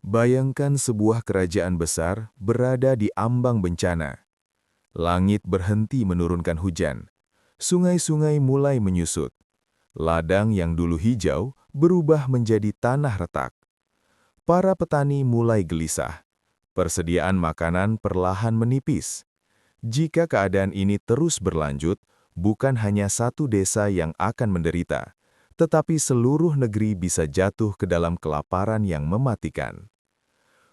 Bayangkan sebuah kerajaan besar berada di ambang bencana. Langit berhenti menurunkan hujan. Sungai-sungai mulai menyusut. Ladang yang dulu hijau berubah menjadi tanah retak. Para petani mulai gelisah. Persediaan makanan perlahan menipis. Jika keadaan ini terus berlanjut, bukan hanya satu desa yang akan menderita, tetapi seluruh negeri bisa jatuh ke dalam kelaparan yang mematikan.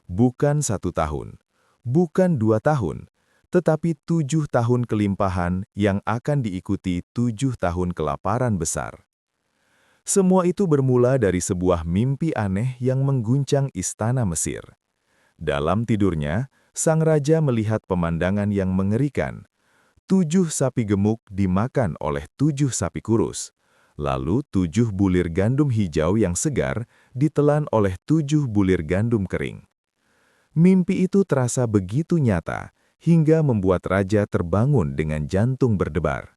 Bukan 1 tahun, bukan 2 tahun, tetapi 7 tahun kelimpahan yang akan diikuti 7 tahun kelaparan besar. Semua itu bermula dari sebuah mimpi aneh yang mengguncang istana Mesir. Dalam tidurnya, sang raja melihat pemandangan yang mengerikan. 7 sapi gemuk dimakan oleh 7 sapi kurus. Lalu 7 bulir gandum hijau yang segar ditelan oleh 7 bulir gandum kering. Mimpi itu terasa begitu nyata, hingga membuat raja terbangun dengan jantung berdebar.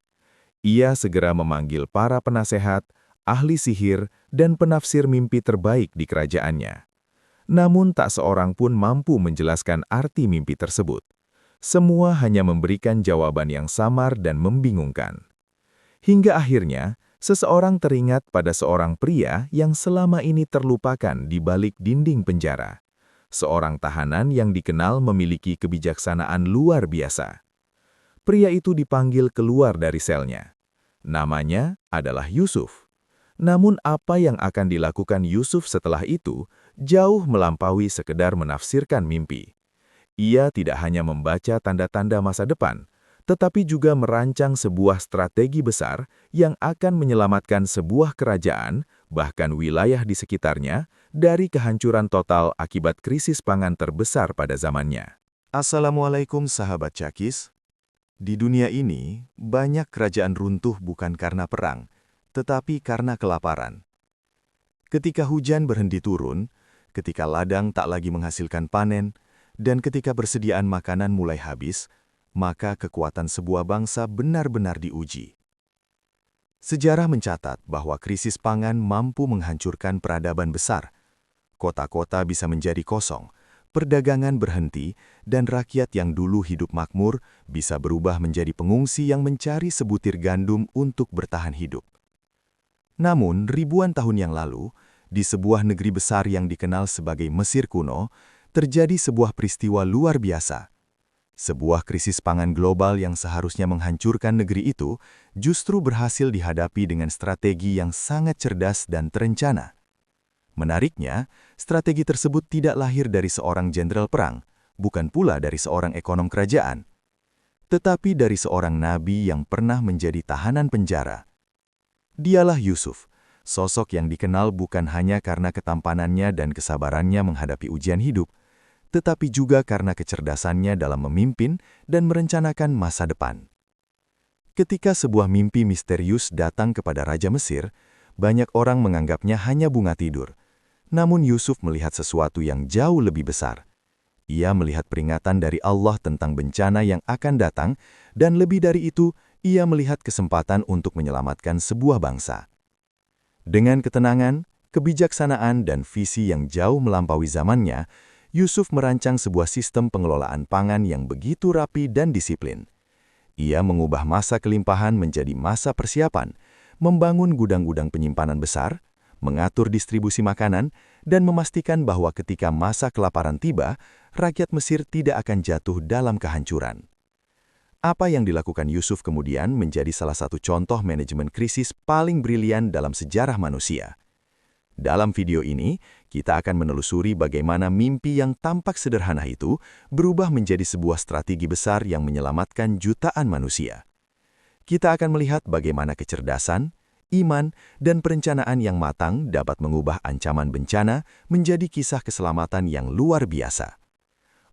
Ia segera memanggil para penasehat, ahli sihir, dan penafsir mimpi terbaik di kerajaannya. Namun tak seorang pun mampu menjelaskan arti mimpi tersebut. Semua hanya memberikan jawaban yang samar dan membingungkan. Hingga akhirnya, seseorang teringat pada seorang pria yang selama ini terlupakan di balik dinding penjara. Seorang tahanan yang dikenal memiliki kebijaksanaan luar biasa. Pria itu dipanggil keluar dari selnya. Namanya adalah Yusuf. Namun apa yang akan dilakukan Yusuf setelah itu jauh melampaui sekedar menafsirkan mimpi. Ia tidak hanya membaca tanda-tanda masa depan, tetapi juga merancang sebuah strategi besar yang akan menyelamatkan sebuah kerajaan, bahkan wilayah di sekitarnya, dari kehancuran total akibat krisis pangan terbesar pada zamannya. Assalamualaikum sahabat Cakis. Di dunia ini, banyak kerajaan runtuh bukan karena perang, tetapi karena kelaparan. Ketika hujan berhenti turun, ketika ladang tak lagi menghasilkan panen, dan ketika persediaan makanan mulai habis, maka kekuatan sebuah bangsa benar-benar diuji. Sejarah mencatat bahwa krisis pangan mampu menghancurkan peradaban besar. Kota-kota bisa menjadi kosong, perdagangan berhenti, dan rakyat yang dulu hidup makmur bisa berubah menjadi pengungsi yang mencari sebutir gandum untuk bertahan hidup. Namun, ribuan tahun yang lalu, di sebuah negeri besar yang dikenal sebagai Mesir kuno, terjadi sebuah peristiwa luar biasa. Sebuah krisis pangan global yang seharusnya menghancurkan negeri itu justru berhasil dihadapi dengan strategi yang sangat cerdas dan terencana. Menariknya, strategi tersebut tidak lahir dari seorang jenderal perang, bukan pula dari seorang ekonom kerajaan, tetapi dari seorang nabi yang pernah menjadi tahanan penjara. Dialah Yusuf, sosok yang dikenal bukan hanya karena ketampanannya dan kesabarannya menghadapi ujian hidup, tetapi juga karena kecerdasannya dalam memimpin dan merencanakan masa depan. Ketika sebuah mimpi misterius datang kepada Raja Mesir, banyak orang menganggapnya hanya bunga tidur. Namun Yusuf melihat sesuatu yang jauh lebih besar. Ia melihat peringatan dari Allah tentang bencana yang akan datang, dan lebih dari itu, ia melihat kesempatan untuk menyelamatkan sebuah bangsa. Dengan ketenangan, kebijaksanaan, dan visi yang jauh melampaui zamannya, Yusuf merancang sebuah sistem pengelolaan pangan yang begitu rapi dan disiplin. Ia mengubah masa kelimpahan menjadi masa persiapan, membangun gudang-gudang penyimpanan besar, mengatur distribusi makanan, dan memastikan bahwa ketika masa kelaparan tiba, rakyat Mesir tidak akan jatuh dalam kehancuran. Apa yang dilakukan Yusuf kemudian menjadi salah satu contoh manajemen krisis paling brilian dalam sejarah manusia. Dalam video ini, kita akan menelusuri bagaimana mimpi yang tampak sederhana itu berubah menjadi sebuah strategi besar yang menyelamatkan jutaan manusia. Kita akan melihat bagaimana kecerdasan, iman, dan perencanaan yang matang dapat mengubah ancaman bencana menjadi kisah keselamatan yang luar biasa.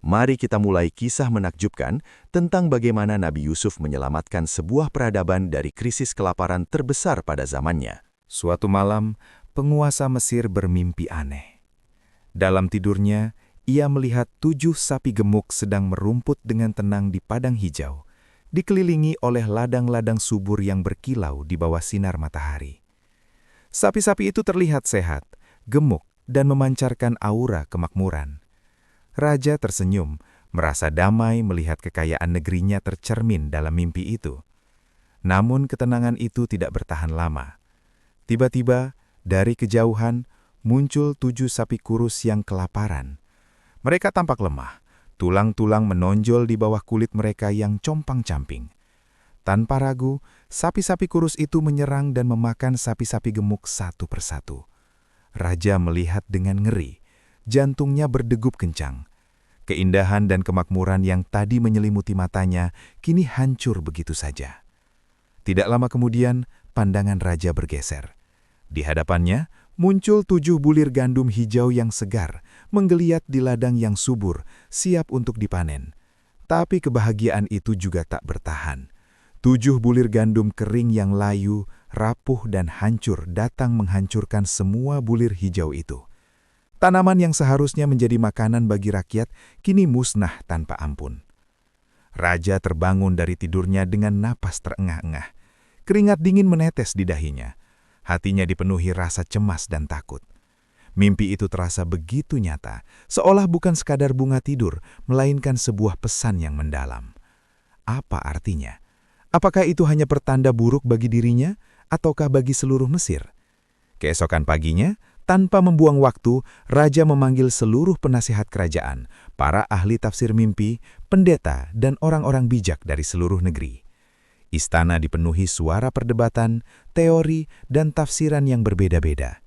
Mari kita mulai kisah menakjubkan tentang bagaimana Nabi Yusuf menyelamatkan sebuah peradaban dari krisis kelaparan terbesar pada zamannya. Suatu malam, penguasa Mesir bermimpi aneh. Dalam tidurnya, ia melihat 7 sapi gemuk sedang merumput dengan tenang di padang hijau, dikelilingi oleh ladang-ladang subur yang berkilau di bawah sinar matahari. Sapi-sapi itu terlihat sehat, gemuk, dan memancarkan aura kemakmuran. Raja tersenyum, merasa damai melihat kekayaan negerinya tercermin dalam mimpi itu. Namun ketenangan itu tidak bertahan lama. Tiba-tiba, dari kejauhan, muncul 7 sapi kurus yang kelaparan. Mereka tampak lemah, tulang-tulang menonjol di bawah kulit mereka yang compang-camping. Tanpa ragu, sapi-sapi kurus itu menyerang dan memakan sapi-sapi gemuk satu persatu. Raja melihat dengan ngeri, jantungnya berdegup kencang. Keindahan dan kemakmuran yang tadi menyelimuti matanya kini hancur begitu saja. Tidak lama kemudian, pandangan raja bergeser. Di hadapannya, muncul 7 bulir gandum hijau yang segar, menggeliat di ladang yang subur, siap untuk dipanen. Tapi kebahagiaan itu juga tak bertahan. 7 bulir gandum kering yang layu, rapuh dan hancur datang menghancurkan semua bulir hijau itu. Tanaman yang seharusnya menjadi makanan bagi rakyat kini musnah tanpa ampun. Raja terbangun dari tidurnya dengan napas terengah-engah. Keringat dingin menetes di dahinya. Hatinya dipenuhi rasa cemas dan takut. Mimpi itu terasa begitu nyata, seolah bukan sekadar bunga tidur, melainkan sebuah pesan yang mendalam. Apa artinya? Apakah itu hanya pertanda buruk bagi dirinya, ataukah bagi seluruh Mesir? Keesokan paginya, tanpa membuang waktu, Raja memanggil seluruh penasihat kerajaan, para ahli tafsir mimpi, pendeta, dan orang-orang bijak dari seluruh negeri. Istana dipenuhi suara perdebatan, teori, dan tafsiran yang berbeda-beda.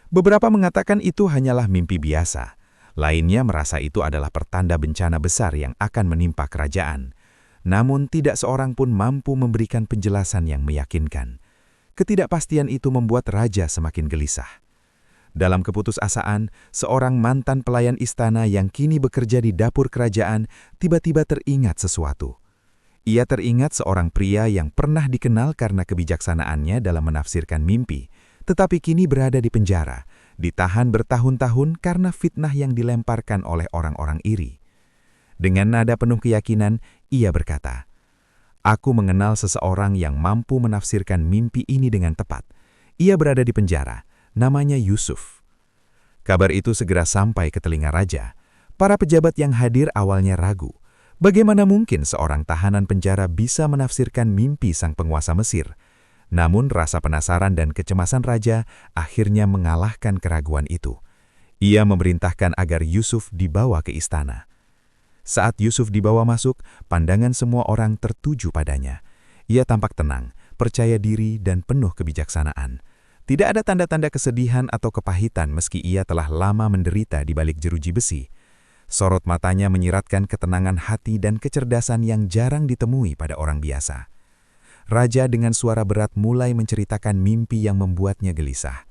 Beberapa mengatakan itu hanyalah mimpi biasa. Lainnya merasa itu adalah pertanda bencana besar yang akan menimpa kerajaan. Namun tidak seorang pun mampu memberikan penjelasan yang meyakinkan. Ketidakpastian itu membuat raja semakin gelisah. Dalam keputusasaan, seorang mantan pelayan istana yang kini bekerja di dapur kerajaan tiba-tiba teringat sesuatu. Ia teringat seorang pria yang pernah dikenal karena kebijaksanaannya dalam menafsirkan mimpi, tetapi kini berada di penjara, ditahan bertahun-tahun karena fitnah yang dilemparkan oleh orang-orang iri. Dengan nada penuh keyakinan, ia berkata, "Aku mengenal seseorang yang mampu menafsirkan mimpi ini dengan tepat. Ia berada di penjara, namanya Yusuf." Kabar itu segera sampai ke telinga raja. Para pejabat yang hadir awalnya ragu. Bagaimana mungkin seorang tahanan penjara bisa menafsirkan mimpi sang penguasa Mesir? Namun rasa penasaran dan kecemasan raja akhirnya mengalahkan keraguan itu. Ia memerintahkan agar Yusuf dibawa ke istana. Saat Yusuf dibawa masuk, pandangan semua orang tertuju padanya. Ia tampak tenang, percaya diri, dan penuh kebijaksanaan. Tidak ada tanda-tanda kesedihan atau kepahitan meski ia telah lama menderita di balik jeruji besi. Sorot matanya menyiratkan ketenangan hati dan kecerdasan yang jarang ditemui pada orang biasa. Raja dengan suara berat mulai menceritakan mimpi yang membuatnya gelisah.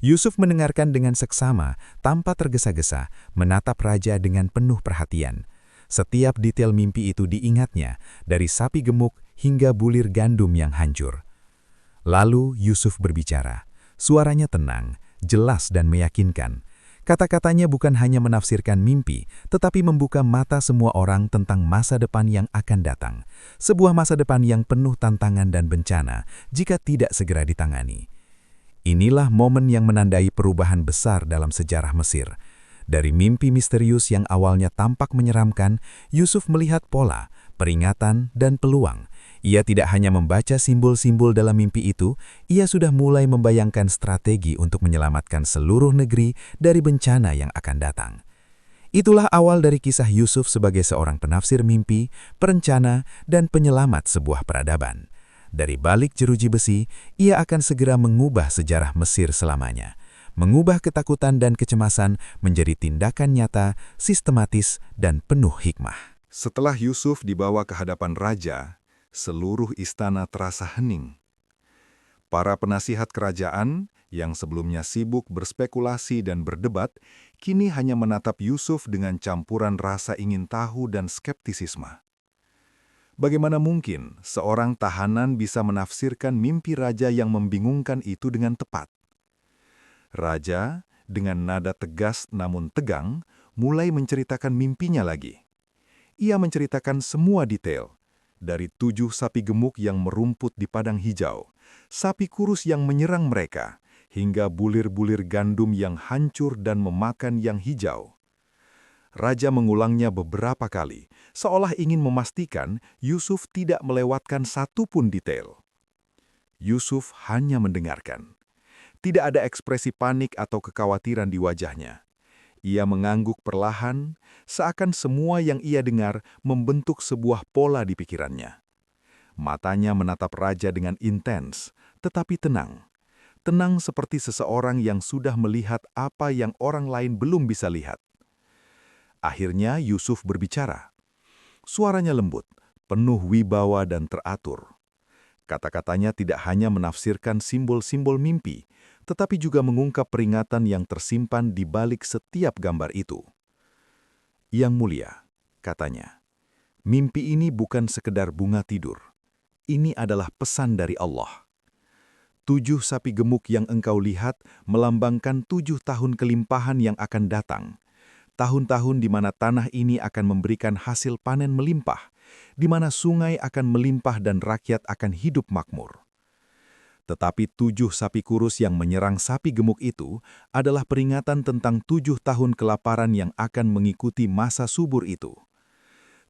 Yusuf mendengarkan dengan seksama, tanpa tergesa-gesa, menatap raja dengan penuh perhatian. Setiap detail mimpi itu diingatnya, dari sapi gemuk hingga bulir gandum yang hancur. Lalu Yusuf berbicara. Suaranya tenang, jelas dan meyakinkan. Kata-katanya bukan hanya menafsirkan mimpi, tetapi membuka mata semua orang tentang masa depan yang akan datang. Sebuah masa depan yang penuh tantangan dan bencana jika tidak segera ditangani. Inilah momen yang menandai perubahan besar dalam sejarah Mesir. Dari mimpi misterius yang awalnya tampak menyeramkan, Yusuf melihat pola, peringatan, dan peluang. Ia tidak hanya membaca simbol-simbol dalam mimpi itu, ia sudah mulai membayangkan strategi untuk menyelamatkan seluruh negeri dari bencana yang akan datang. Itulah awal dari kisah Yusuf sebagai seorang penafsir mimpi, perencana, dan penyelamat sebuah peradaban. Dari balik jeruji besi, ia akan segera mengubah sejarah Mesir selamanya. Mengubah ketakutan dan kecemasan menjadi tindakan nyata, sistematis, dan penuh hikmah. Setelah Yusuf dibawa ke hadapan raja, seluruh istana terasa hening. Para penasihat kerajaan yang sebelumnya sibuk berspekulasi dan berdebat, kini hanya menatap Yusuf dengan campuran rasa ingin tahu dan skeptisisme. Bagaimana mungkin seorang tahanan bisa menafsirkan mimpi raja yang membingungkan itu dengan tepat? Raja, dengan nada tegas namun tegang, mulai menceritakan mimpinya lagi. Ia menceritakan semua detail, dari 7 sapi gemuk yang merumput di padang hijau, sapi kurus yang menyerang mereka, hingga bulir-bulir gandum yang hancur dan memakan yang hijau. Raja mengulangnya beberapa kali, seolah ingin memastikan Yusuf tidak melewatkan satu pun detail. Yusuf hanya mendengarkan. Tidak ada ekspresi panik atau kekhawatiran di wajahnya. Ia mengangguk perlahan, seakan semua yang ia dengar membentuk sebuah pola di pikirannya. Matanya menatap raja dengan intens, tetapi tenang. Tenang seperti seseorang yang sudah melihat apa yang orang lain belum bisa lihat. Akhirnya Yusuf berbicara. Suaranya lembut, penuh wibawa dan teratur. Kata-katanya tidak hanya menafsirkan simbol-simbol mimpi, tetapi juga mengungkap peringatan yang tersimpan di balik setiap gambar itu. Yang mulia, katanya, mimpi ini bukan sekedar bunga tidur. Ini adalah pesan dari Allah. 7 sapi gemuk yang engkau lihat melambangkan 7 tahun kelimpahan yang akan datang. Tahun-tahun di mana tanah ini akan memberikan hasil panen melimpah, di mana sungai akan melimpah dan rakyat akan hidup makmur. Tetapi 7 sapi kurus yang menyerang sapi gemuk itu adalah peringatan tentang 7 tahun kelaparan yang akan mengikuti masa subur itu.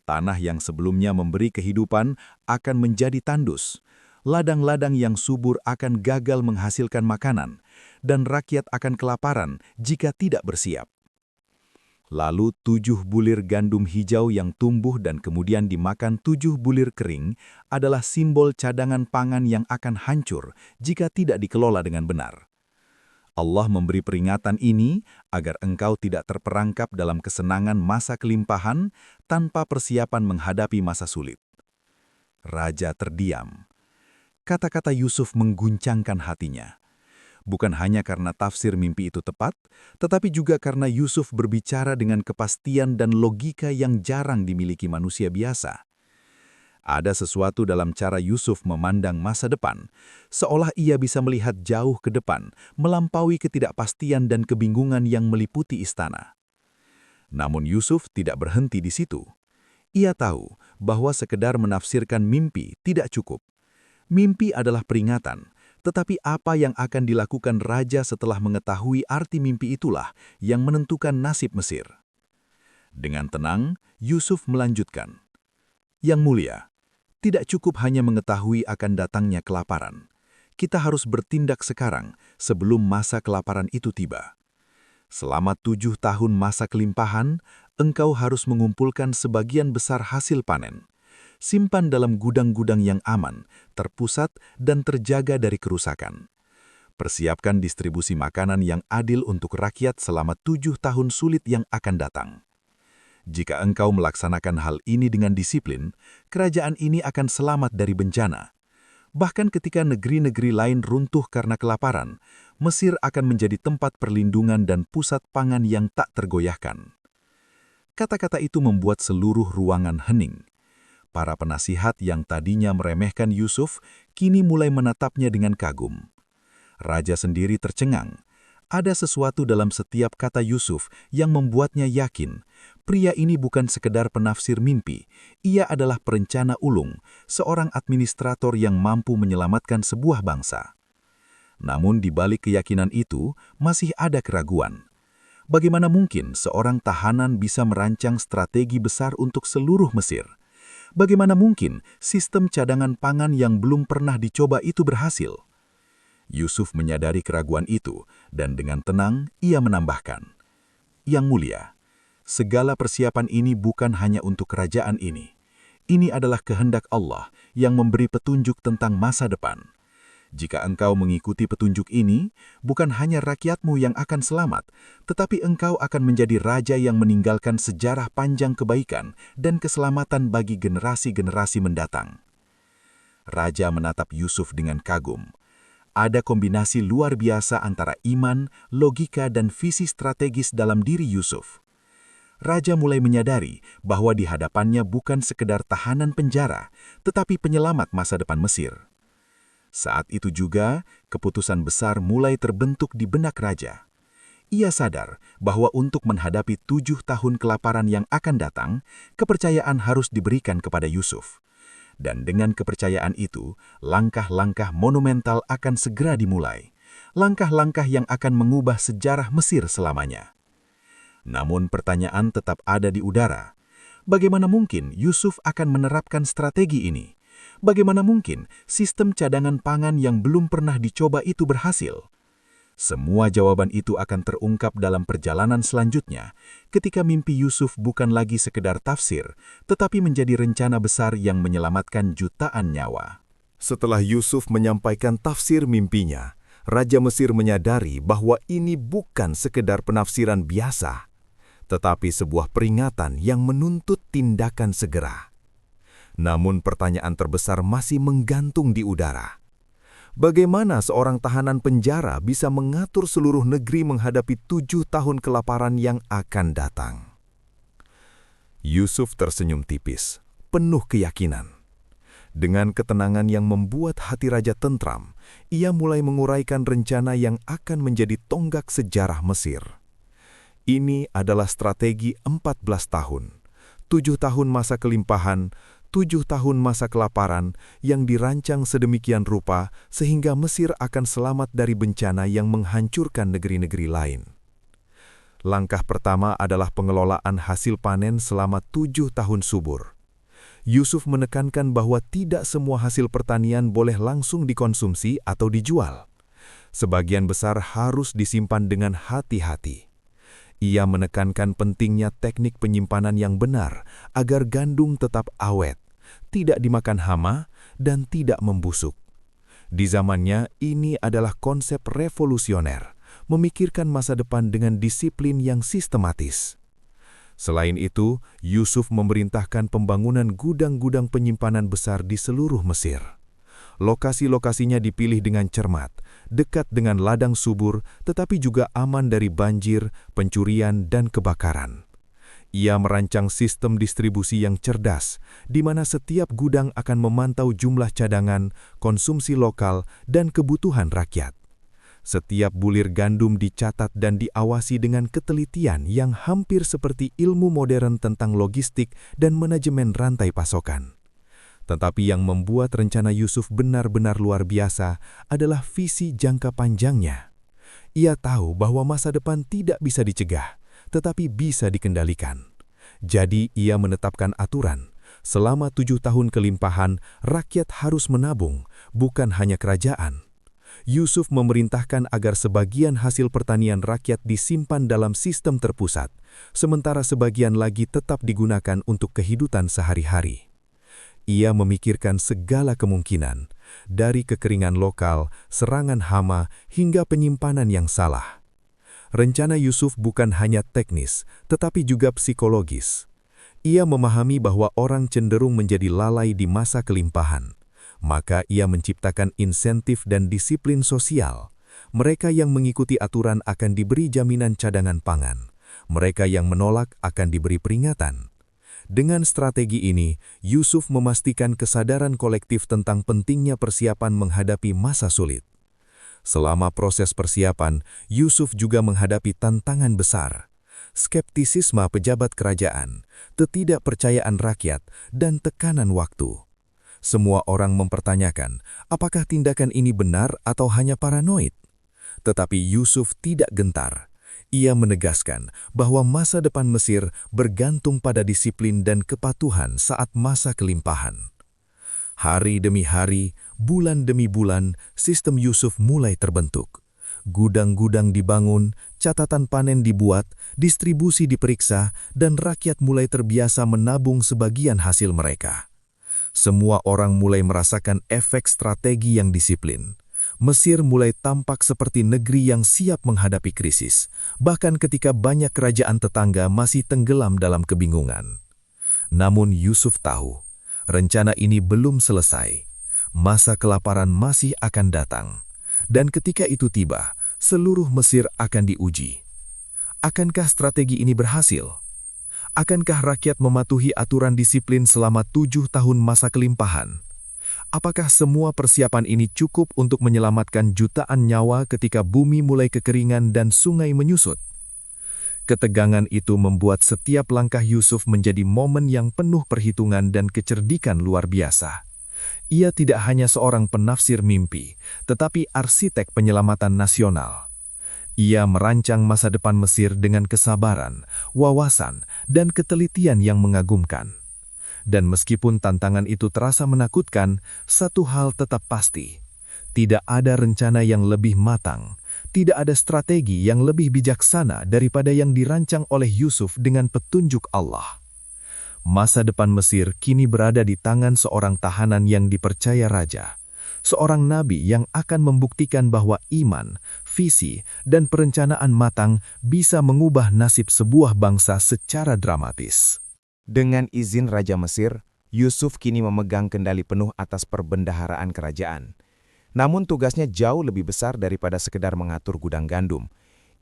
Tanah yang sebelumnya memberi kehidupan akan menjadi tandus, ladang-ladang yang subur akan gagal menghasilkan makanan, dan rakyat akan kelaparan jika tidak bersiap. Lalu 7 bulir gandum hijau yang tumbuh dan kemudian dimakan 7 bulir kering adalah simbol cadangan pangan yang akan hancur jika tidak dikelola dengan benar. Allah memberi peringatan ini agar engkau tidak terperangkap dalam kesenangan masa kelimpahan tanpa persiapan menghadapi masa sulit. Raja terdiam. Kata-kata Yusuf mengguncangkan hatinya. Bukan hanya karena tafsir mimpi itu tepat, tetapi juga karena Yusuf berbicara dengan kepastian dan logika yang jarang dimiliki manusia biasa. Ada sesuatu dalam cara Yusuf memandang masa depan, seolah ia bisa melihat jauh ke depan, melampaui ketidakpastian dan kebingungan yang meliputi istana. Namun Yusuf tidak berhenti di situ. Ia tahu bahwa sekedar menafsirkan mimpi tidak cukup. Mimpi adalah peringatan, tetapi apa yang akan dilakukan raja setelah mengetahui arti mimpi itulah yang menentukan nasib Mesir. Dengan tenang, Yusuf melanjutkan, "Yang mulia, tidak cukup hanya mengetahui akan datangnya kelaparan. Kita harus bertindak sekarang sebelum masa kelaparan itu tiba. Selama 7 tahun masa kelimpahan, engkau harus mengumpulkan sebagian besar hasil panen. Simpan dalam gudang-gudang yang aman, terpusat, dan terjaga dari kerusakan. Persiapkan distribusi makanan yang adil untuk rakyat selama 7 tahun sulit yang akan datang. Jika engkau melaksanakan hal ini dengan disiplin, kerajaan ini akan selamat dari bencana. Bahkan ketika negeri-negeri lain runtuh karena kelaparan, Mesir akan menjadi tempat perlindungan dan pusat pangan yang tak tergoyahkan." Kata-kata itu membuat seluruh ruangan hening. Para penasihat yang tadinya meremehkan Yusuf, kini mulai menatapnya dengan kagum. Raja sendiri tercengang. Ada sesuatu dalam setiap kata Yusuf yang membuatnya yakin, pria ini bukan sekedar penafsir mimpi, ia adalah perencana ulung, seorang administrator yang mampu menyelamatkan sebuah bangsa. Namun di balik keyakinan itu, masih ada keraguan. Bagaimana mungkin seorang tahanan bisa merancang strategi besar untuk seluruh Mesir? Bagaimana mungkin sistem cadangan pangan yang belum pernah dicoba itu berhasil? Yusuf menyadari keraguan itu, dan dengan tenang ia menambahkan, "Yang mulia, segala persiapan ini bukan hanya untuk kerajaan ini. Ini adalah kehendak Allah yang memberi petunjuk tentang masa depan. Jika engkau mengikuti petunjuk ini, bukan hanya rakyatmu yang akan selamat, tetapi engkau akan menjadi raja yang meninggalkan sejarah panjang kebaikan dan keselamatan bagi generasi-generasi mendatang." Raja menatap Yusuf dengan kagum. Ada kombinasi luar biasa antara iman, logika, dan visi strategis dalam diri Yusuf. Raja mulai menyadari bahwa di hadapannya bukan sekedar tahanan penjara, tetapi penyelamat masa depan Mesir. Saat itu juga, keputusan besar mulai terbentuk di benak raja. Ia sadar bahwa untuk menghadapi 7 tahun kelaparan yang akan datang, kepercayaan harus diberikan kepada Yusuf. Dan dengan kepercayaan itu, langkah-langkah monumental akan segera dimulai. langkah-langkah yang akan mengubah sejarah Mesir selamanya. Namun pertanyaan tetap ada di udara. Bagaimana mungkin Yusuf akan menerapkan strategi ini? Bagaimana mungkin sistem cadangan pangan yang belum pernah dicoba itu berhasil? Semua jawaban itu akan terungkap dalam perjalanan selanjutnya, ketika mimpi Yusuf bukan lagi sekedar tafsir, tetapi menjadi rencana besar yang menyelamatkan jutaan nyawa. Setelah Yusuf menyampaikan tafsir mimpinya, Raja Mesir menyadari bahwa ini bukan sekedar penafsiran biasa, tetapi sebuah peringatan yang menuntut tindakan segera. Namun pertanyaan terbesar masih menggantung di udara. Bagaimana seorang tahanan penjara bisa mengatur seluruh negeri menghadapi 7 tahun kelaparan yang akan datang? Yusuf tersenyum tipis, penuh keyakinan. Dengan ketenangan yang membuat hati raja tentram, ia mulai menguraikan rencana yang akan menjadi tonggak sejarah Mesir. Ini adalah strategi 14 tahun, 7 tahun masa kelimpahan, 7 tahun masa kelaparan yang dirancang sedemikian rupa sehingga Mesir akan selamat dari bencana yang menghancurkan negeri-negeri lain. Langkah pertama adalah pengelolaan hasil panen selama 7 tahun subur. Yusuf menekankan bahwa tidak semua hasil pertanian boleh langsung dikonsumsi atau dijual. Sebagian besar harus disimpan dengan hati-hati. Ia menekankan pentingnya teknik penyimpanan yang benar agar gandum tetap awet, tidak dimakan hama, dan tidak membusuk. Di zamannya, ini adalah konsep revolusioner, memikirkan masa depan dengan disiplin yang sistematis. Selain itu, Yusuf memerintahkan pembangunan gudang-gudang penyimpanan besar di seluruh Mesir. Lokasi-lokasinya dipilih dengan cermat, dekat dengan ladang subur, tetapi juga aman dari banjir, pencurian, dan kebakaran. Ia merancang sistem distribusi yang cerdas, di mana setiap gudang akan memantau jumlah cadangan, konsumsi lokal, dan kebutuhan rakyat. Setiap bulir gandum dicatat dan diawasi dengan ketelitian yang hampir seperti ilmu modern tentang logistik dan manajemen rantai pasokan. Tetapi yang membuat rencana Yusuf benar-benar luar biasa adalah visi jangka panjangnya. Ia tahu bahwa masa depan tidak bisa dicegah, tetapi bisa dikendalikan. Jadi ia menetapkan aturan, selama 7 tahun kelimpahan, rakyat harus menabung, bukan hanya kerajaan. Yusuf memerintahkan agar sebagian hasil pertanian rakyat disimpan dalam sistem terpusat, sementara sebagian lagi tetap digunakan untuk kehidupan sehari-hari. Ia memikirkan segala kemungkinan, dari kekeringan lokal, serangan hama, hingga penyimpanan yang salah. Rencana Yusuf bukan hanya teknis, tetapi juga psikologis. Ia memahami bahwa orang cenderung menjadi lalai di masa kelimpahan. Maka ia menciptakan insentif dan disiplin sosial. Mereka yang mengikuti aturan akan diberi jaminan cadangan pangan. Mereka yang menolak akan diberi peringatan. Dengan strategi ini, Yusuf memastikan kesadaran kolektif tentang pentingnya persiapan menghadapi masa sulit. Selama proses persiapan, Yusuf juga menghadapi tantangan besar. Skeptisisme pejabat kerajaan, ketidakpercayaan rakyat, dan tekanan waktu. Semua orang mempertanyakan, apakah tindakan ini benar atau hanya paranoid? Tetapi Yusuf tidak gentar. Ia menegaskan bahwa masa depan Mesir bergantung pada disiplin dan kepatuhan saat masa kelimpahan. Hari demi hari, bulan demi bulan, sistem Yusuf mulai terbentuk. Gudang-gudang dibangun, catatan panen dibuat, distribusi diperiksa, dan rakyat mulai terbiasa menabung sebagian hasil mereka. Semua orang mulai merasakan efek strategi yang disiplin. Mesir mulai tampak seperti negeri yang siap menghadapi krisis, bahkan ketika banyak kerajaan tetangga masih tenggelam dalam kebingungan. Namun Yusuf tahu, rencana ini belum selesai. Masa kelaparan masih akan datang. Dan ketika itu tiba, seluruh Mesir akan diuji. Akankah strategi ini berhasil? Akankah rakyat mematuhi aturan disiplin selama 7 tahun masa kelimpahan? Apakah semua persiapan ini cukup untuk menyelamatkan jutaan nyawa ketika bumi mulai kekeringan dan sungai menyusut? Ketegangan itu membuat setiap langkah Yusuf menjadi momen yang penuh perhitungan dan kecerdikan luar biasa. Ia tidak hanya seorang penafsir mimpi, tetapi arsitek penyelamatan nasional. Ia merancang masa depan Mesir dengan kesabaran, wawasan, dan ketelitian yang mengagumkan. Dan meskipun tantangan itu terasa menakutkan, satu hal tetap pasti. Tidak ada rencana yang lebih matang, tidak ada strategi yang lebih bijaksana daripada yang dirancang oleh Yusuf dengan petunjuk Allah. Masa depan Mesir kini berada di tangan seorang tahanan yang dipercaya raja. Seorang nabi yang akan membuktikan bahwa iman, visi, dan perencanaan matang bisa mengubah nasib sebuah bangsa secara dramatis. Dengan izin Raja Mesir, Yusuf kini memegang kendali penuh atas perbendaharaan kerajaan. Namun tugasnya jauh lebih besar daripada sekedar mengatur gudang gandum.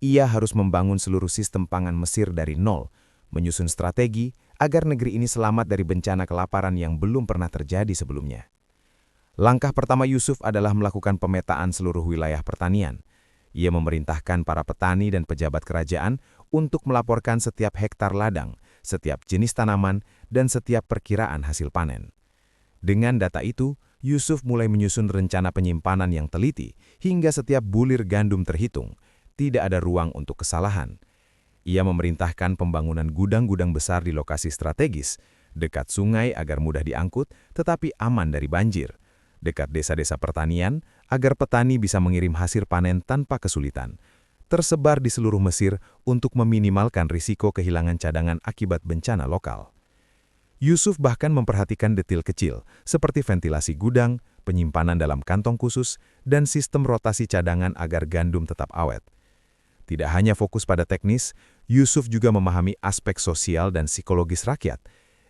Ia harus membangun seluruh sistem pangan Mesir dari nol, menyusun strategi agar negeri ini selamat dari bencana kelaparan yang belum pernah terjadi sebelumnya. Langkah pertama Yusuf adalah melakukan pemetaan seluruh wilayah pertanian. Ia memerintahkan para petani dan pejabat kerajaan untuk melaporkan setiap hektar ladang, setiap jenis tanaman, dan setiap perkiraan hasil panen. Dengan data itu, Yusuf mulai menyusun rencana penyimpanan yang teliti hingga setiap bulir gandum terhitung. Tidak ada ruang untuk kesalahan. Ia memerintahkan pembangunan gudang-gudang besar di lokasi strategis, dekat sungai agar mudah diangkut tetapi aman dari banjir, dekat desa-desa pertanian agar petani bisa mengirim hasil panen tanpa kesulitan, tersebar di seluruh Mesir untuk meminimalkan risiko kehilangan cadangan akibat bencana lokal. Yusuf bahkan memperhatikan detail kecil, seperti ventilasi gudang, penyimpanan dalam kantong khusus, dan sistem rotasi cadangan agar gandum tetap awet. Tidak hanya fokus pada teknis, Yusuf juga memahami aspek sosial dan psikologis rakyat.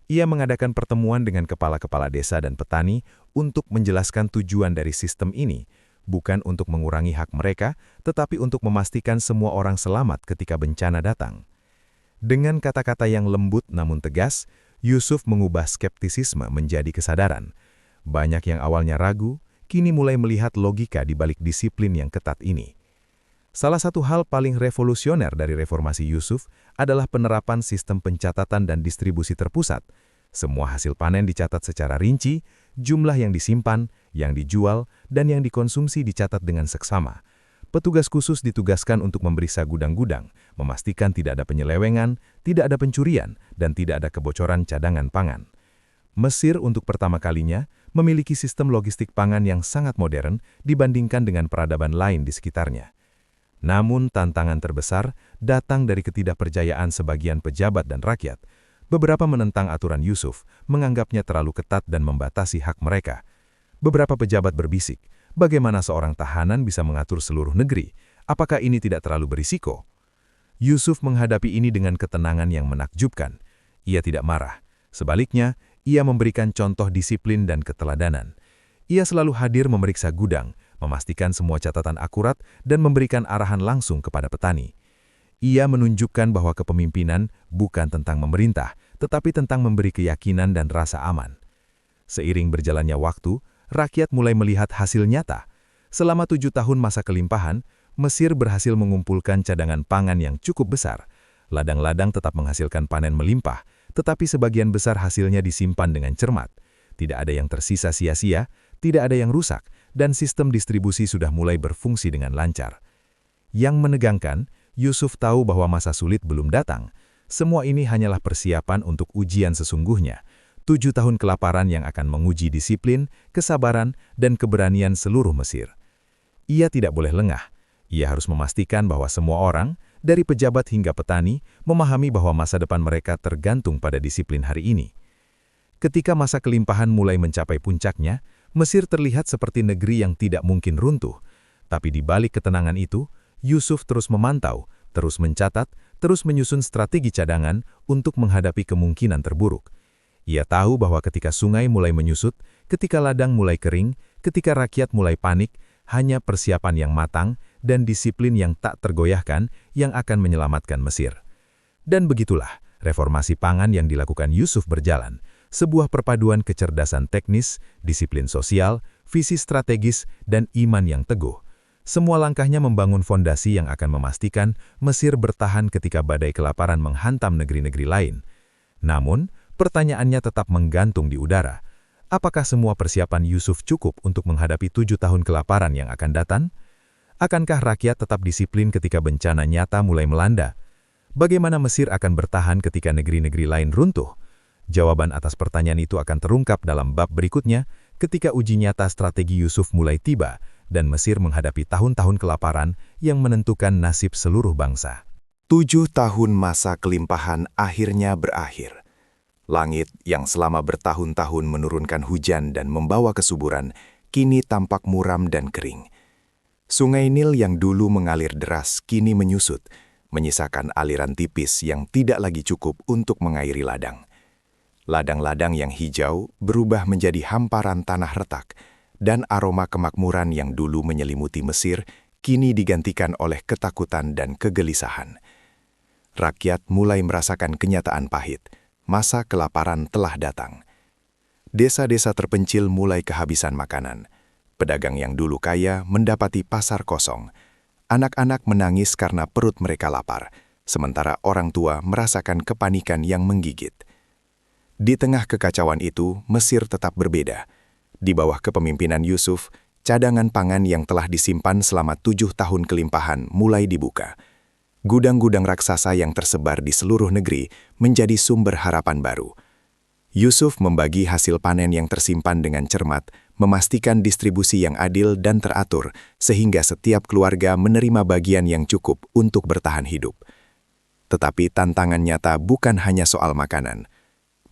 Ia mengadakan pertemuan dengan kepala-kepala desa dan petani untuk menjelaskan tujuan dari sistem ini, bukan untuk mengurangi hak mereka, tetapi untuk memastikan semua orang selamat ketika bencana datang. Dengan kata-kata yang lembut namun tegas, Yusuf mengubah skeptisisme menjadi kesadaran. Banyak yang awalnya ragu, kini mulai melihat logika di balik disiplin yang ketat ini. Salah satu hal paling revolusioner dari reformasi Yusuf adalah penerapan sistem pencatatan dan distribusi terpusat. Semua hasil panen dicatat secara rinci, jumlah yang disimpan, yang dijual, dan yang dikonsumsi dicatat dengan seksama. Petugas khusus ditugaskan untuk memeriksa gudang-gudang, memastikan tidak ada penyelewengan, tidak ada pencurian, dan tidak ada kebocoran cadangan pangan. Mesir untuk pertama kalinya memiliki sistem logistik pangan yang sangat modern dibandingkan dengan peradaban lain di sekitarnya. Namun tantangan terbesar datang dari ketidakpercayaan sebagian pejabat dan rakyat. Beberapa menentang aturan Yusuf, menganggapnya terlalu ketat dan membatasi hak mereka. Beberapa pejabat berbisik, bagaimana seorang tahanan bisa mengatur seluruh negeri? Apakah ini tidak terlalu berisiko? Yusuf menghadapi ini dengan ketenangan yang menakjubkan. Ia tidak marah. Sebaliknya, ia memberikan contoh disiplin dan keteladanan. Ia selalu hadir memeriksa gudang, memastikan semua catatan akurat, dan memberikan arahan langsung kepada petani. Ia menunjukkan bahwa kepemimpinan bukan tentang memerintah, tetapi tentang memberi keyakinan dan rasa aman. Seiring berjalannya waktu, rakyat mulai melihat hasil nyata. Selama 7 tahun masa kelimpahan, Mesir berhasil mengumpulkan cadangan pangan yang cukup besar. Ladang-ladang tetap menghasilkan panen melimpah, tetapi sebagian besar hasilnya disimpan dengan cermat. Tidak ada yang tersisa sia-sia, tidak ada yang rusak, dan sistem distribusi sudah mulai berfungsi dengan lancar. Yang menegangkan, Yusuf tahu bahwa masa sulit belum datang. Semua ini hanyalah persiapan untuk ujian sesungguhnya. 7 tahun kelaparan yang akan menguji disiplin, kesabaran, dan keberanian seluruh Mesir. Ia tidak boleh lengah. Ia harus memastikan bahwa semua orang, dari pejabat hingga petani, memahami bahwa masa depan mereka tergantung pada disiplin hari ini. Ketika masa kelimpahan mulai mencapai puncaknya, Mesir terlihat seperti negeri yang tidak mungkin runtuh. Tapi di balik ketenangan itu, Yusuf terus memantau, terus mencatat, terus menyusun strategi cadangan untuk menghadapi kemungkinan terburuk. Ia tahu bahwa ketika sungai mulai menyusut, ketika ladang mulai kering, ketika rakyat mulai panik, hanya persiapan yang matang dan disiplin yang tak tergoyahkan yang akan menyelamatkan Mesir. Dan begitulah, reformasi pangan yang dilakukan Yusuf berjalan. Sebuah perpaduan kecerdasan teknis, disiplin sosial, visi strategis, dan iman yang teguh. Semua langkahnya membangun fondasi yang akan memastikan Mesir bertahan ketika badai kelaparan menghantam negeri-negeri lain. Namun, pertanyaannya tetap menggantung di udara. Apakah semua persiapan Yusuf cukup untuk menghadapi 7 tahun kelaparan yang akan datang? Akankah rakyat tetap disiplin ketika bencana nyata mulai melanda? Bagaimana Mesir akan bertahan ketika negeri-negeri lain runtuh? Jawaban atas pertanyaan itu akan terungkap dalam bab berikutnya ketika uji nyata strategi Yusuf mulai tiba dan Mesir menghadapi tahun-tahun kelaparan yang menentukan nasib seluruh bangsa. 7 tahun masa kelimpahan akhirnya berakhir. Langit yang selama bertahun-tahun menurunkan hujan dan membawa kesuburan, kini tampak muram dan kering. Sungai Nil yang dulu mengalir deras kini menyusut, menyisakan aliran tipis yang tidak lagi cukup untuk mengairi ladang. Ladang-ladang yang hijau berubah menjadi hamparan tanah retak, dan aroma kemakmuran yang dulu menyelimuti Mesir kini digantikan oleh ketakutan dan kegelisahan. Rakyat mulai merasakan kenyataan pahit. Masa kelaparan telah datang. Desa-desa terpencil mulai kehabisan makanan. Pedagang yang dulu kaya mendapati pasar kosong. Anak-anak menangis karena perut mereka lapar, sementara orang tua merasakan kepanikan yang menggigit. Di tengah kekacauan itu, Mesir tetap berbeda. Di bawah kepemimpinan Yusuf, cadangan pangan yang telah disimpan selama 7 tahun kelimpahan mulai dibuka. Gudang-gudang raksasa yang tersebar di seluruh negeri menjadi sumber harapan baru. Yusuf membagi hasil panen yang tersimpan dengan cermat, memastikan distribusi yang adil dan teratur, sehingga setiap keluarga menerima bagian yang cukup untuk bertahan hidup. Tetapi tantangan nyata bukan hanya soal makanan.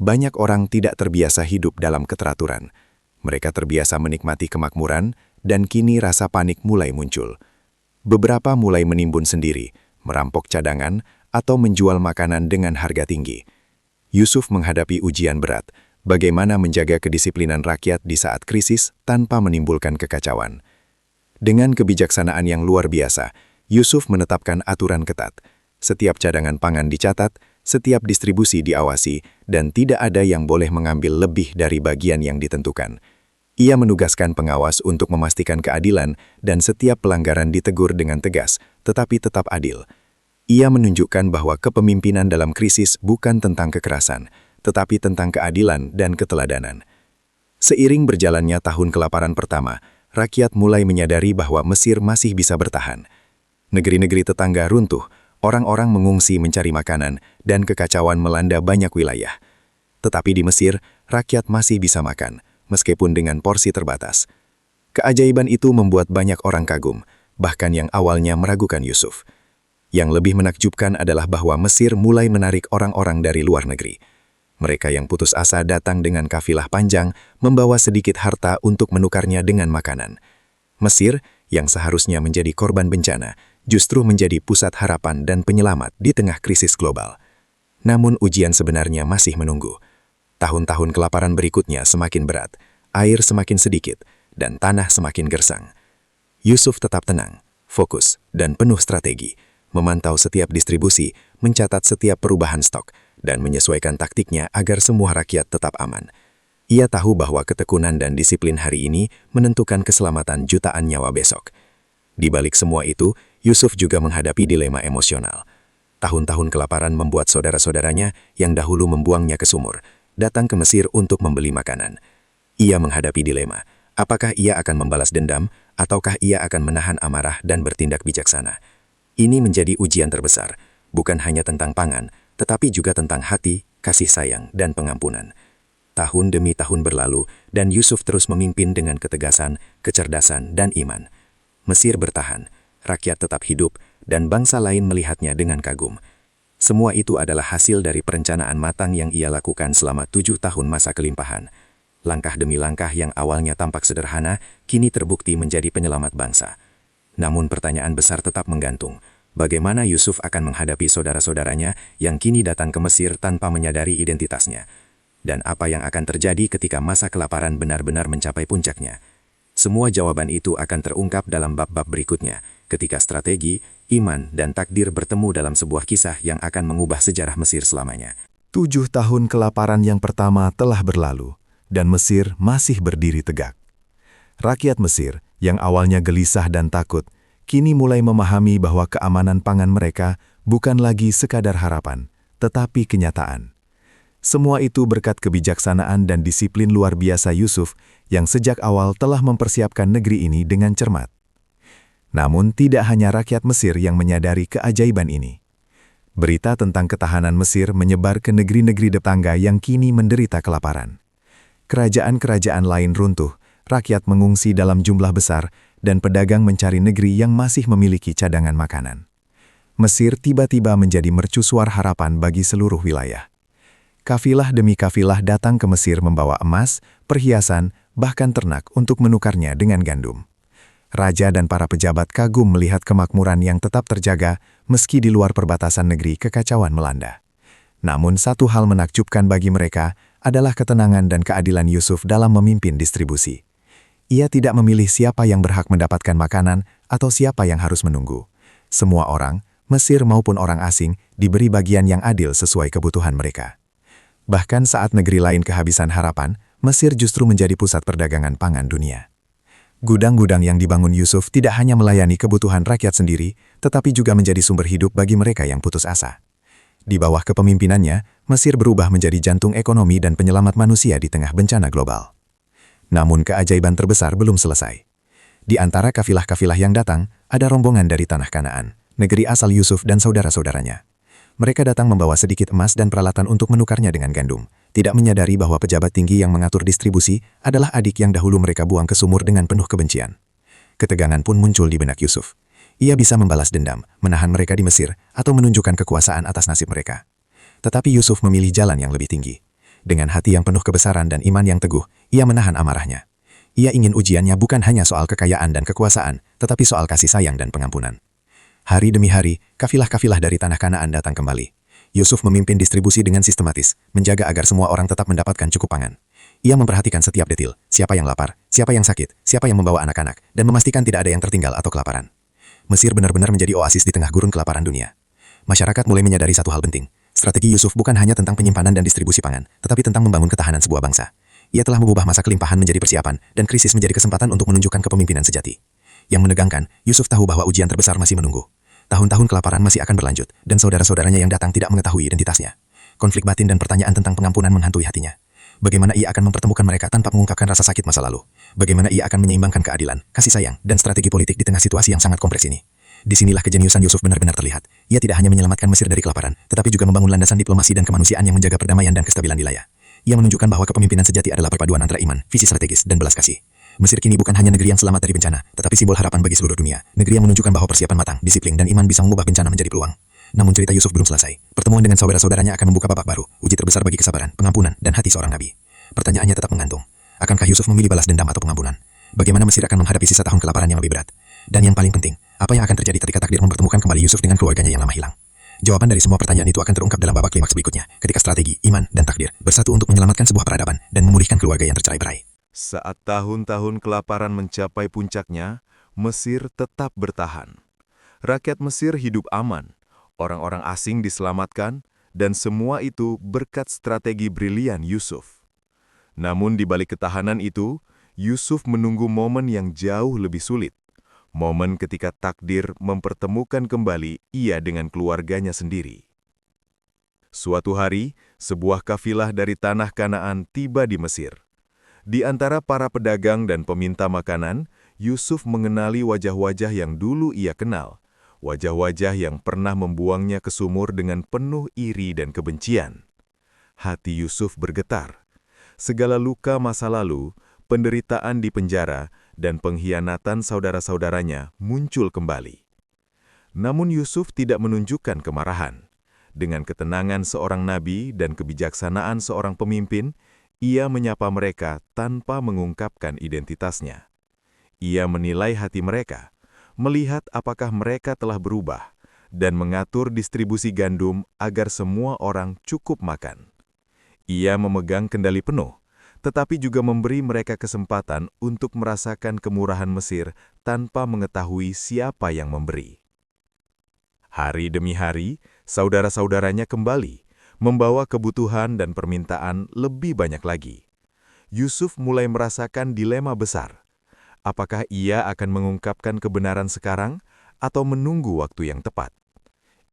Banyak orang tidak terbiasa hidup dalam keteraturan. Mereka terbiasa menikmati kemakmuran, dan kini rasa panik mulai muncul. Beberapa mulai menimbun sendiri, merampok cadangan, atau menjual makanan dengan harga tinggi. Yusuf menghadapi ujian berat, bagaimana menjaga kedisiplinan rakyat di saat krisis tanpa menimbulkan kekacauan. Dengan kebijaksanaan yang luar biasa, Yusuf menetapkan aturan ketat. Setiap cadangan pangan dicatat, setiap distribusi diawasi, dan tidak ada yang boleh mengambil lebih dari bagian yang ditentukan. Ia menugaskan pengawas untuk memastikan keadilan dan setiap pelanggaran ditegur dengan tegas, tetapi tetap adil. Ia menunjukkan bahwa kepemimpinan dalam krisis bukan tentang kekerasan, tetapi tentang keadilan dan keteladanan. Seiring berjalannya tahun kelaparan pertama, rakyat mulai menyadari bahwa Mesir masih bisa bertahan. Negeri-negeri tetangga runtuh, orang-orang mengungsi mencari makanan, dan kekacauan melanda banyak wilayah. Tetapi di Mesir, rakyat masih bisa makan, meskipun dengan porsi terbatas. Keajaiban itu membuat banyak orang kagum, bahkan yang awalnya meragukan Yusuf. Yang lebih menakjubkan adalah bahwa Mesir mulai menarik orang-orang dari luar negeri. Mereka yang putus asa datang dengan kafilah panjang, membawa sedikit harta untuk menukarnya dengan makanan. Mesir, yang seharusnya menjadi korban bencana, justru menjadi pusat harapan dan penyelamat di tengah krisis global. Namun ujian sebenarnya masih menunggu. Tahun-tahun kelaparan berikutnya semakin berat, air semakin sedikit, dan tanah semakin gersang. Yusuf tetap tenang, fokus, dan penuh strategi, memantau setiap distribusi, mencatat setiap perubahan stok, dan menyesuaikan taktiknya agar semua rakyat tetap aman. Ia tahu bahwa ketekunan dan disiplin hari ini menentukan keselamatan jutaan nyawa besok. Di balik semua itu, Yusuf juga menghadapi dilema emosional. Tahun-tahun kelaparan membuat saudara-saudaranya yang dahulu membuangnya ke sumur, datang ke Mesir untuk membeli makanan. Ia menghadapi dilema, apakah ia akan membalas dendam, ataukah ia akan menahan amarah dan bertindak bijaksana. Ini menjadi ujian terbesar, bukan hanya tentang pangan, tetapi juga tentang hati, kasih sayang, dan pengampunan. Tahun demi tahun berlalu, dan Yusuf terus memimpin dengan ketegasan, kecerdasan, dan iman. Mesir bertahan, rakyat tetap hidup, dan bangsa lain melihatnya dengan kagum. Semua itu adalah hasil dari perencanaan matang yang ia lakukan selama 7 tahun masa kelimpahan. Langkah demi langkah yang awalnya tampak sederhana, kini terbukti menjadi penyelamat bangsa. Namun pertanyaan besar tetap menggantung. Bagaimana Yusuf akan menghadapi saudara-saudaranya yang kini datang ke Mesir tanpa menyadari identitasnya? Dan apa yang akan terjadi ketika masa kelaparan benar-benar mencapai puncaknya? Semua jawaban itu akan terungkap dalam bab-bab berikutnya, ketika strategi, iman, dan takdir bertemu dalam sebuah kisah yang akan mengubah sejarah Mesir selamanya. 7 tahun kelaparan yang pertama telah berlalu, dan Mesir masih berdiri tegak. Rakyat Mesir, yang awalnya gelisah dan takut, kini mulai memahami bahwa keamanan pangan mereka bukan lagi sekadar harapan, tetapi kenyataan. Semua itu berkat kebijaksanaan dan disiplin luar biasa Yusuf yang sejak awal telah mempersiapkan negeri ini dengan cermat. Namun tidak hanya rakyat Mesir yang menyadari keajaiban ini. Berita tentang ketahanan Mesir menyebar ke negeri-negeri tetangga yang kini menderita kelaparan. Kerajaan-kerajaan lain runtuh, rakyat mengungsi dalam jumlah besar, dan pedagang mencari negeri yang masih memiliki cadangan makanan. Mesir tiba-tiba menjadi mercusuar harapan bagi seluruh wilayah. Kafilah demi kafilah datang ke Mesir membawa emas, perhiasan, bahkan ternak untuk menukarnya dengan gandum. Raja dan para pejabat kagum melihat kemakmuran yang tetap terjaga meski di luar perbatasan negeri kekacauan melanda. Namun satu hal menakjubkan bagi mereka adalah ketenangan dan keadilan Yusuf dalam memimpin distribusi. Ia tidak memilih siapa yang berhak mendapatkan makanan atau siapa yang harus menunggu. Semua orang, Mesir maupun orang asing, diberi bagian yang adil sesuai kebutuhan mereka. Bahkan saat negeri lain kehabisan harapan, Mesir justru menjadi pusat perdagangan pangan dunia. Gudang-gudang yang dibangun Yusuf tidak hanya melayani kebutuhan rakyat sendiri, tetapi juga menjadi sumber hidup bagi mereka yang putus asa. Di bawah kepemimpinannya, Mesir berubah menjadi jantung ekonomi dan penyelamat manusia di tengah bencana global. Namun keajaiban terbesar belum selesai. Di antara kafilah-kafilah yang datang, ada rombongan dari tanah Kanaan, negeri asal Yusuf dan saudara-saudaranya. Mereka datang membawa sedikit emas dan peralatan untuk menukarnya dengan gandum, tidak menyadari bahwa pejabat tinggi yang mengatur distribusi adalah adik yang dahulu mereka buang ke sumur dengan penuh kebencian. Ketegangan pun muncul di benak Yusuf. Ia bisa membalas dendam, menahan mereka di Mesir, atau menunjukkan kekuasaan atas nasib mereka. Tetapi Yusuf memilih jalan yang lebih tinggi. Dengan hati yang penuh kebesaran dan iman yang teguh, ia menahan amarahnya. Ia ingin ujiannya bukan hanya soal kekayaan dan kekuasaan, tetapi soal kasih sayang dan pengampunan. Hari demi hari, kafilah-kafilah dari tanah Kanaan datang kembali. Yusuf memimpin distribusi dengan sistematis, menjaga agar semua orang tetap mendapatkan cukup pangan. Ia memperhatikan setiap detil, siapa yang lapar, siapa yang sakit, siapa yang membawa anak-anak, dan memastikan tidak ada yang tertinggal atau kelaparan. Mesir benar-benar menjadi oasis di tengah gurun kelaparan dunia. Masyarakat mulai menyadari satu hal penting. Strategi Yusuf bukan hanya tentang penyimpanan dan distribusi pangan, tetapi tentang membangun ketahanan sebuah bangsa. Ia telah mengubah masa kelimpahan menjadi persiapan, dan krisis menjadi kesempatan untuk menunjukkan kepemimpinan sejati. Yang menegangkan, Yusuf tahu bahwa ujian terbesar masih menunggu. Tahun-tahun kelaparan masih akan berlanjut, dan saudara-saudaranya yang datang tidak mengetahui identitasnya. Konflik batin dan pertanyaan tentang pengampunan menghantui hatinya. Bagaimana ia akan mempertemukan mereka tanpa mengungkapkan rasa sakit masa lalu? Bagaimana ia akan menyeimbangkan keadilan, kasih sayang, dan strategi politik di tengah situasi yang sangat kompleks ini? Disinilah kejeniusan Yusuf benar-benar terlihat. Ia tidak hanya menyelamatkan Mesir dari kelaparan, tetapi juga membangun landasan diplomasi dan kemanusiaan yang menjaga perdamaian dan kestabilan wilayah. Ia menunjukkan bahwa kepemimpinan sejati adalah perpaduan antara iman, visi strategis, dan belas kasih. Mesir kini bukan hanya negeri yang selamat dari bencana, tetapi simbol harapan bagi seluruh dunia. Negeri yang menunjukkan bahwa persiapan matang, disiplin, dan iman bisa mengubah bencana menjadi peluang. Namun cerita Yusuf belum selesai. Pertemuan dengan saudara-saudaranya akan membuka babak baru, uji terbesar bagi kesabaran, pengampunan, dan hati seorang nabi. Pertanyaannya tetap menggantung. Akankah Yusuf memilih balas dendam atau pengampunan? Bagaimana Mesir akan menghadapi sisa tahun kelaparan yang lebih berat? Dan yang paling penting, apa yang akan terjadi ketika takdir mempertemukan kembali Yusuf dengan keluarganya yang lama hilang? Jawaban dari semua pertanyaan itu akan terungkap dalam babak klimaks berikutnya, ketika strategi, iman, dan takdir bersatu untuk menyelamatkan sebuah peradaban dan memulihkan keluarga yang tercerai-berai. Saat tahun-tahun kelaparan mencapai puncaknya, Mesir tetap bertahan. Rakyat Mesir hidup aman, orang-orang asing diselamatkan, dan semua itu berkat strategi brilian Yusuf. Namun di balik ketahanan itu, Yusuf menunggu momen yang jauh lebih sulit. Momen ketika takdir mempertemukan kembali ia dengan keluarganya sendiri. Suatu hari, sebuah kafilah dari tanah Kanaan tiba di Mesir. Di antara para pedagang dan peminta makanan, Yusuf mengenali wajah-wajah yang dulu ia kenal. Wajah-wajah yang pernah membuangnya ke sumur dengan penuh iri dan kebencian. Hati Yusuf bergetar. Segala luka masa lalu, penderitaan di penjara, dan pengkhianatan saudara-saudaranya muncul kembali. Namun Yusuf tidak menunjukkan kemarahan. Dengan ketenangan seorang nabi dan kebijaksanaan seorang pemimpin, ia menyapa mereka tanpa mengungkapkan identitasnya. Ia menilai hati mereka, melihat apakah mereka telah berubah, dan mengatur distribusi gandum agar semua orang cukup makan. Ia memegang kendali penuh, tetapi juga memberi mereka kesempatan untuk merasakan kemurahan Mesir tanpa mengetahui siapa yang memberi. Hari demi hari, saudara-saudaranya kembali, membawa kebutuhan dan permintaan lebih banyak lagi. Yusuf mulai merasakan dilema besar. Apakah ia akan mengungkapkan kebenaran sekarang atau menunggu waktu yang tepat?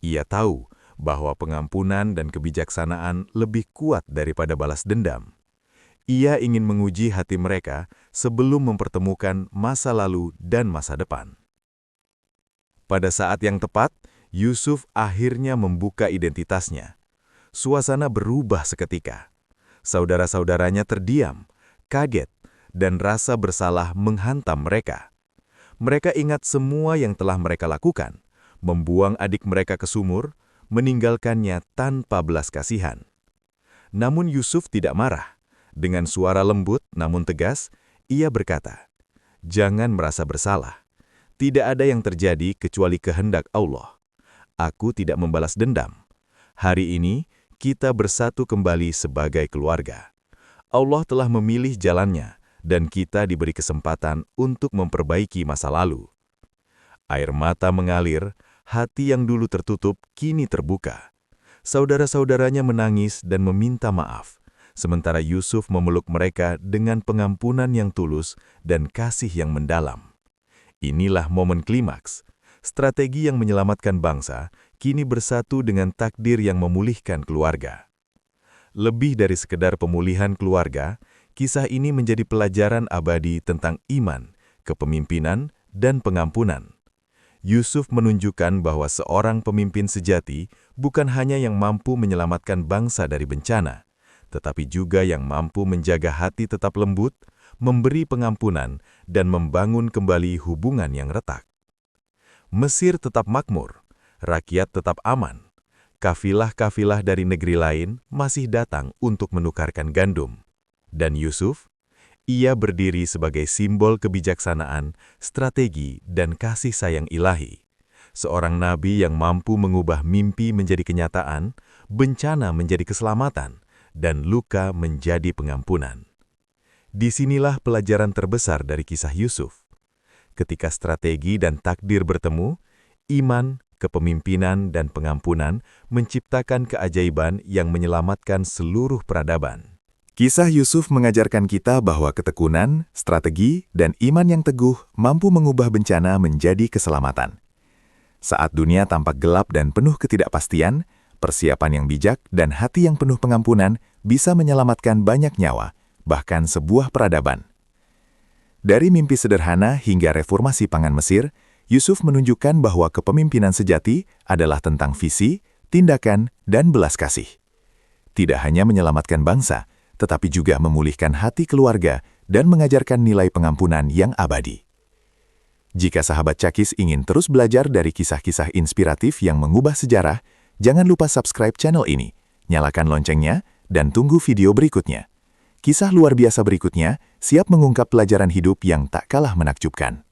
Ia tahu bahwa pengampunan dan kebijaksanaan lebih kuat daripada balas dendam. Ia ingin menguji hati mereka sebelum mempertemukan masa lalu dan masa depan. Pada saat yang tepat, Yusuf akhirnya membuka identitasnya. Suasana berubah seketika. Saudara-saudaranya terdiam, kaget, dan rasa bersalah menghantam mereka. Mereka ingat semua yang telah mereka lakukan, membuang adik mereka ke sumur, meninggalkannya tanpa belas kasihan. Namun Yusuf tidak marah. Dengan suara lembut namun tegas, ia berkata, "Jangan merasa bersalah. Tidak ada yang terjadi kecuali kehendak Allah. Aku tidak membalas dendam. Hari ini, kita bersatu kembali sebagai keluarga. Allah telah memilih jalannya, dan kita diberi kesempatan untuk memperbaiki masa lalu." Air mata mengalir, hati yang dulu tertutup kini terbuka. Saudara-saudaranya menangis dan meminta maaf, sementara Yusuf memeluk mereka dengan pengampunan yang tulus dan kasih yang mendalam. Inilah momen klimaks. Strategi yang menyelamatkan bangsa kini bersatu dengan takdir yang memulihkan keluarga. Lebih dari sekedar pemulihan keluarga, kisah ini menjadi pelajaran abadi tentang iman, kepemimpinan, dan pengampunan. Yusuf menunjukkan bahwa seorang pemimpin sejati bukan hanya yang mampu menyelamatkan bangsa dari bencana, tetapi juga yang mampu menjaga hati tetap lembut, memberi pengampunan, dan membangun kembali hubungan yang retak. Mesir tetap makmur, rakyat tetap aman. Kafilah-kafilah dari negeri lain masih datang untuk menukarkan gandum. Dan Yusuf, ia berdiri sebagai simbol kebijaksanaan, strategi, dan kasih sayang ilahi. Seorang nabi yang mampu mengubah mimpi menjadi kenyataan, bencana menjadi keselamatan, dan luka menjadi pengampunan. Disinilah pelajaran terbesar dari kisah Yusuf. Ketika strategi dan takdir bertemu, iman, kepemimpinan, dan pengampunan menciptakan keajaiban yang menyelamatkan seluruh peradaban. Kisah Yusuf mengajarkan kita bahwa ketekunan, strategi, dan iman yang teguh mampu mengubah bencana menjadi keselamatan. Saat dunia tampak gelap dan penuh ketidakpastian, persiapan yang bijak dan hati yang penuh pengampunan bisa menyelamatkan banyak nyawa, bahkan sebuah peradaban. Dari mimpi sederhana hingga reformasi pangan Mesir, Yusuf menunjukkan bahwa kepemimpinan sejati adalah tentang visi, tindakan, dan belas kasih. Tidak hanya menyelamatkan bangsa, tetapi juga memulihkan hati keluarga dan mengajarkan nilai pengampunan yang abadi. Jika sahabat Cakis ingin terus belajar dari kisah-kisah inspiratif yang mengubah sejarah, jangan lupa subscribe channel ini, nyalakan loncengnya, dan tunggu video berikutnya. Kisah luar biasa berikutnya siap mengungkap pelajaran hidup yang tak kalah menakjubkan.